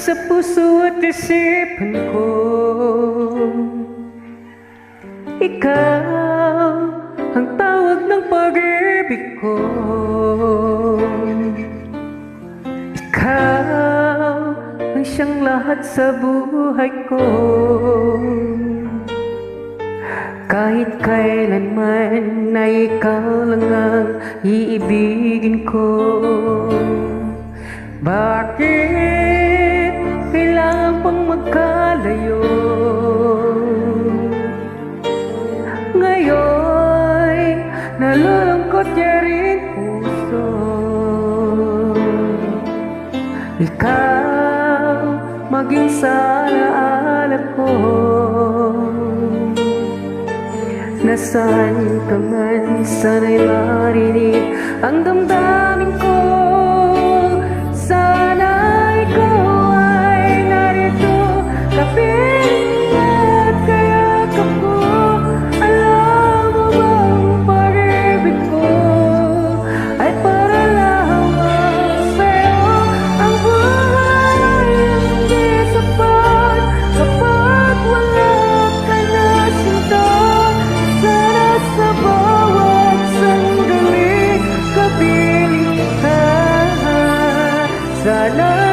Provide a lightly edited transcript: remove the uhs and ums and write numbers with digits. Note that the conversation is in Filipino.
sa puso at isipan ko. Ikaw ang tawag ng pag-ibig ko. Ikaw ang siyang lahat sa buhay ko. Kahit kailanman na ikaw lang ang iibigin ko. Bakit kailangan pang magkalayo? Ngayon nalulungkot niya rin puso. Ikaw maging sa alaala ko. Nasaan ka man, sana'y marinig ang damdamin ko. Sana ikaw ay narito, kapiling at kayakap ko. Alam mo bang pag-ibig ko ay para lamang sa'yo. Ang buhay ay hindi sapat kapag wala ka na sinta. Sa bawat sandali, kapiling ka. Sana